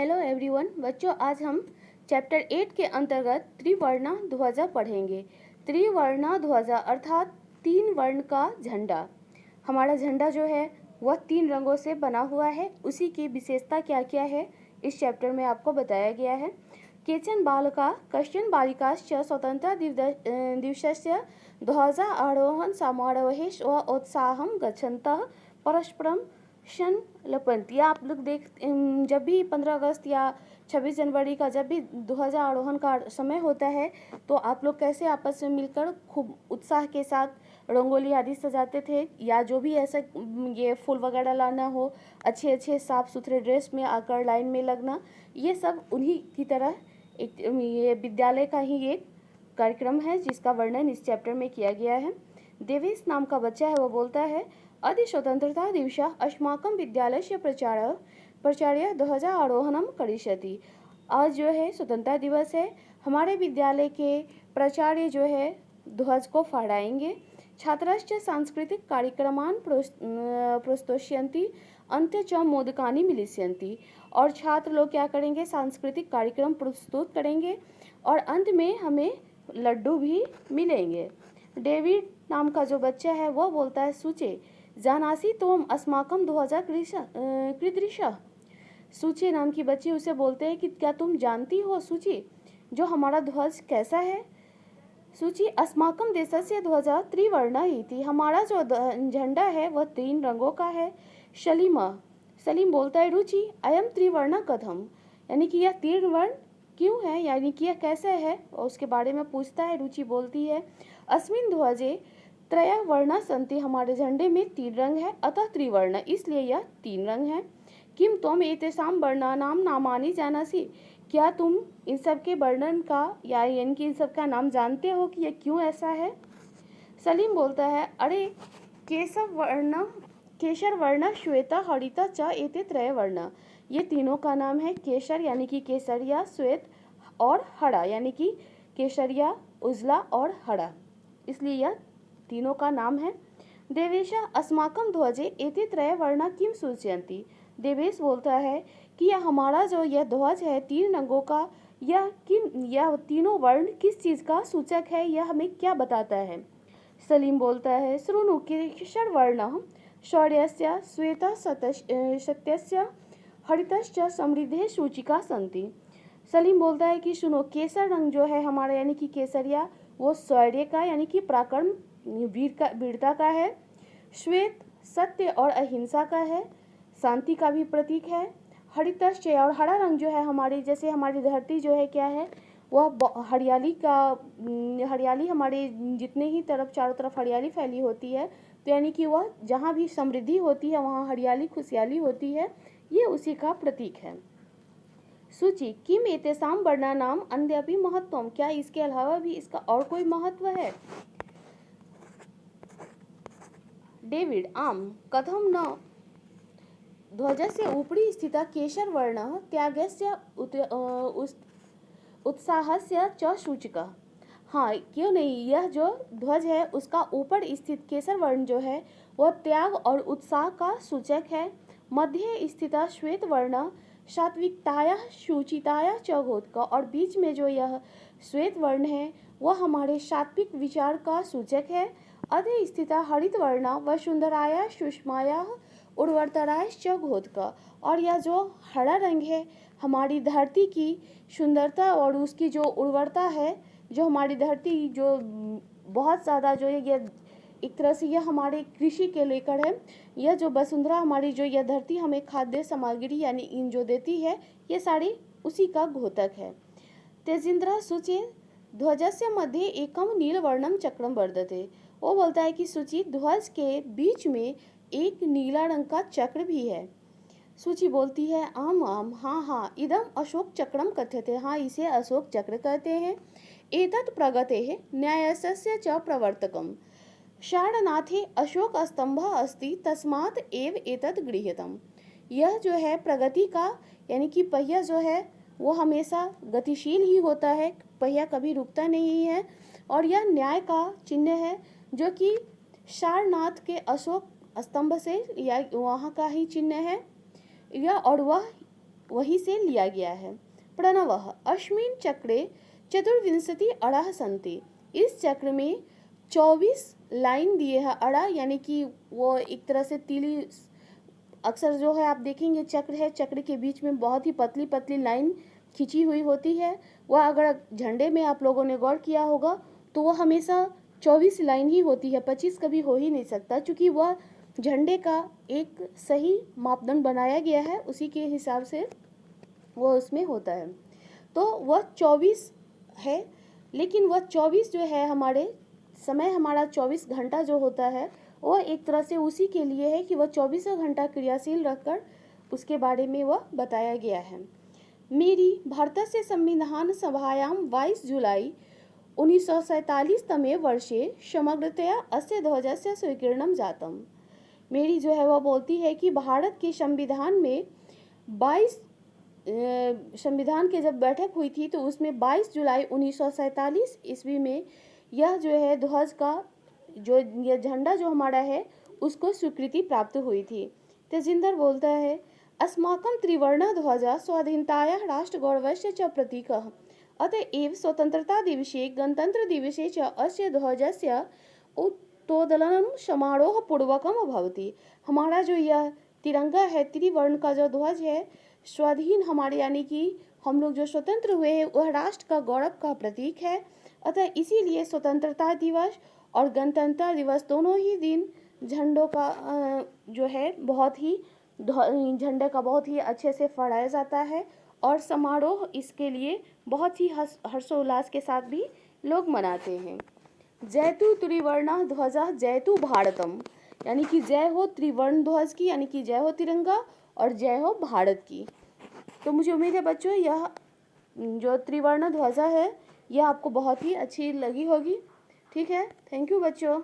Hello everyone बच्चों, आज हम चैप्टर 8 के अंतर्गत त्रिवर्णा ध्वजा पढ़ेंगे। त्रिवर्णा ध्वजा अर्थात तीन वर्ण का झंडा। हमारा झंडा जो है वह तीन रंगों से बना हुआ है। उसी की विशेषता क्या क्या है इस चैप्टर में आपको बताया गया है। केचन बालका कश्चन बालिकाश्च स्वतंत्रता दिवसस्य ध्वजा आरोहण समारोहे स्वोत्साहं गच्छन्तः परस्परम शन लपंत। या आप लोग जब भी 15 अगस्त या 26 जनवरी का जब भी ध्वजा आरोहण का समय होता है तो आप लोग कैसे आपस में मिलकर खूब उत्साह के साथ रंगोली आदि सजाते थे, या जो भी ऐसा ये फूल वगैरह लाना हो, अच्छे अच्छे साफ सुथरे ड्रेस में आकर लाइन में लगना, ये सब उन्हीं की तरह एक ये विद्यालय का ही एक कार्यक्रम है जिसका वर्णन इस चैप्टर में किया गया है। देवेश नाम का बच्चा है, वो बोलता है अद्य स्वतंत्रता दिवसः अस्माकं विद्यालयस्य प्राचार्य ध्वजा आरोहणम करिष्यति। आज जो है स्वतंत्रता दिवस है, हमारे विद्यालय के प्राचार्य जो है ध्वज को फहराएंगे। छात्राश्च सांस्कृतिक कार्यक्रमान् प्रस्तोष्यन्ति अन्ते च मोदकानि मिलिष्यन्ति। और छात्र लोग क्या करेंगे, सांस्कृतिक कार्यक्रम प्रस्तुत करेंगे और अंत में हमें लड्डू भी मिलेंगे। डेविड नाम का जो बच्चा है वह बोलता है सूचे जानासी तोम अस्माकम ध्वजा कीदृशः। सूची नाम की बच्ची उसे बोलते हैं कि क्या तुम जानती हो सूची जो हमारा ध्वज कैसा है। सूची अस्माकम देशस्य ध्वजा त्रिवर्णा इति, हमारा जो झंडा है वह तीन रंगों का है। सलीम बोलता है रुचि अयम त्रिवर्णा कथम, यानी कि यह तीन वर्ण क्यों है, यानी कि यह कैसे है, और उसके बारे में पूछता है। रुचि बोलती है अस्मिन ध्वजे त्रय वर्णा संति, हमारे झंडे में तीन रंग है, अतः त्रिवर्ण, इसलिए यह तीन रंग है। किम त्वम एतेषां वर्णानां नामानि जानासि, क्या तुम इन सब के वर्णन का या यानी कि इन सब का नाम जानते हो कि यह क्यों ऐसा है। सलीम बोलता है अरे केसर वर्ण श्वेता हरिता च एते त्रय वर्ण, ये तीनों का नाम है केसर यानी कि केसरिया, श्वेत और हरा यानी कि केसरिया, उजला और हरा, इसलिए यह तीनों का नाम है। देवेश अस्माकम ध्वजे एते त्रय वर्णा किम सूचयन्ति, देवेश बोलता है कि यह जो यह ध्वज है तीन रंगों का, यह तीनों वर्ण किस चीज़ का सूचक है, यह हमें क्या बताता है। सलीम बोलता है शृणु केसर वर्ण शौर्यस्य श्वेता सत्यस्य हरितश्च समृद्धे सूचिका संति। सलीम बोलता है कि सुनो, केसर रंग जो है हमारा यानी कि केसरिया, वो शौर्य का यानी कि पराक्रम वीरता का है। श्वेत सत्य और अहिंसा का है, शांति का भी प्रतीक है। हरितश्चय और हरा रंग जो है हमारी, जैसे हमारी धरती जो है क्या है, वह हरियाली हमारे जितने ही तरफ चारों तरफ हरियाली फैली होती है, तो यानी कि वह जहाँ भी समृद्धि होती है वहाँ हरियाली खुशहाली होती है, ये उसी का प्रतीक है। सूची किम एतेषां वर्णानां अन्यपि महत्वम, क्या इसके अलावा भी इसका और कोई महत्व है। डेविड आम कथम न ध्वजस्य उपरि स्थितः केसर वर्णः त्यागस्य उत्साहस्य च सूचकः। हाँ, क्यों नहीं, यह जो ध्वज है उसका ऊपर स्थित केसर वर्ण जो है वह त्याग और उत्साह का सूचक है। मध्य स्थित श्वेत वर्ण सात्विकताया शुचिताया च घोतक, और बीच में जो यह श्वेत वर्ण है वह हमारे सात्विक विचार का सूचक है। अधे स्थित हरित वर्ण वसुंधराया सुषमाया उर्वरतराय च घोतक, और यह जो हरा रंग है हमारी धरती की सुंदरता और उसकी जो उर्वरता है, जो हमारी धरती जो बहुत ज़्यादा जो है यह एक तरह से यह हमारे कृषि के लेकर है। यह जो वसुंधरा हमारी जो यह धरती हमें खाद्य सामग्री यानी इन जो देती है, ये सारी उसी का घोतक है। तेजिंद्र सूचे ध्वजस्य मध्य एकम नीलवर्णम चक्रम वर्धते, वो बोलता है कि सूची ध्वज के बीच में एक नीला रंग का चक्र भी है। सूची बोलती है आम आम, हाँ हाँ, इदम अशोक चक्रम कथ्यते, हाँ इसे अशोक चक्र कहते हैं। एतत् प्रगतेः न्यायस्य च प्रवर्तकम्, सारनाथे अशोक स्तंभ अस्ति तस्मात् एव एतत् गृह्यतम्, यह जो है प्रगति का यानी कि पहिया जो है वो हमेशा गतिशील ही होता है, पहिया कभी रुकता नहीं है, और यह न्याय का चिन्ह है जो कि सारनाथ के अशोक स्तंभ से या वहाँ का ही चिन्ह है। यह और वह वहीं से लिया गया है। प्रणवः अस्मिन् चक्रे चतुर्विंशति अड़ाः सन्ति। इस चक्र में 24 लाइन दिए हैं। अड़ा यानी कि वो एक तरह से तीली अक्सर जो है आप देखेंगे चक्र है, चक्र के बीच में बहुत ही पतली पतली लाइन खींची हुई होती है। वह अगर झंडे में आप लोगों ने गौर किया होगा तो वह हमेशा 24 लाइन ही होती है, 25 कभी हो ही नहीं सकता, क्योंकि वह झंडे का एक सही मापदंड बनाया गया है, उसी के हिसाब से वह उसमें होता है। तो वह 24 है, लेकिन वह 24 जो है हमारे समय, हमारा 24 घंटा जो होता है वह एक तरह से उसी के लिए है कि वह 24 घंटा क्रियाशील रखकर उसके बारे में वह बताया गया है। मेरी भारतस्य संविधान सभायां 22 जुलाई 1947 तमे वर्षे समग्रतया अस्य ध्वजस्य स्वीकीर्णं जातम्। मेरी जो है वह बोलती है कि भारत के संविधान में 22 संविधान के जब बैठक हुई थी तो उसमें 22 जुलाई 1947 ईस्वी में यह जो है ध्वज का जो यह झंडा जो हमारा है उसको स्वीकृति प्राप्त हुई थी। तेजिंदर बोलता है अस्माकं त्रिवर्ण ध्वज स्वाधीनतायाः राष्ट्रगौरवस्य च प्रतीकः अतएव स्वतंत्रता दिवसे गणतंत्र दिवसे च अस्य ध्वजस्य उत्तोलनं समारोह पूर्वकम भवति। हमारा जो यह तिरंगा है, त्रिवर्ण का जो ध्वज है, स्वाधीन हमारे यानी कि हम लोग जो स्वतंत्र हुए हैं वह राष्ट्र का गौरव का प्रतीक है। अतः इसीलिए स्वतंत्रता दिवस और गणतंत्र दिवस दोनों ही दिन झंडों का जो है बहुत ही झंडे का बहुत ही अच्छे से फहराया जाता है और समारोह इसके लिए बहुत ही हर्षोल्लास के साथ भी लोग मनाते हैं। जयतु त्रिवर्ण ध्वजा जयतु भारतम, यानी कि जय हो त्रिवर्ण ध्वज की, यानी कि जय हो तिरंगा और जय हो भारत की। तो मुझे उम्मीद है बच्चों यह जो त्रिवर्ण ध्वजा है यह आपको बहुत ही अच्छी लगी होगी। ठीक है, थैंक यू बच्चों।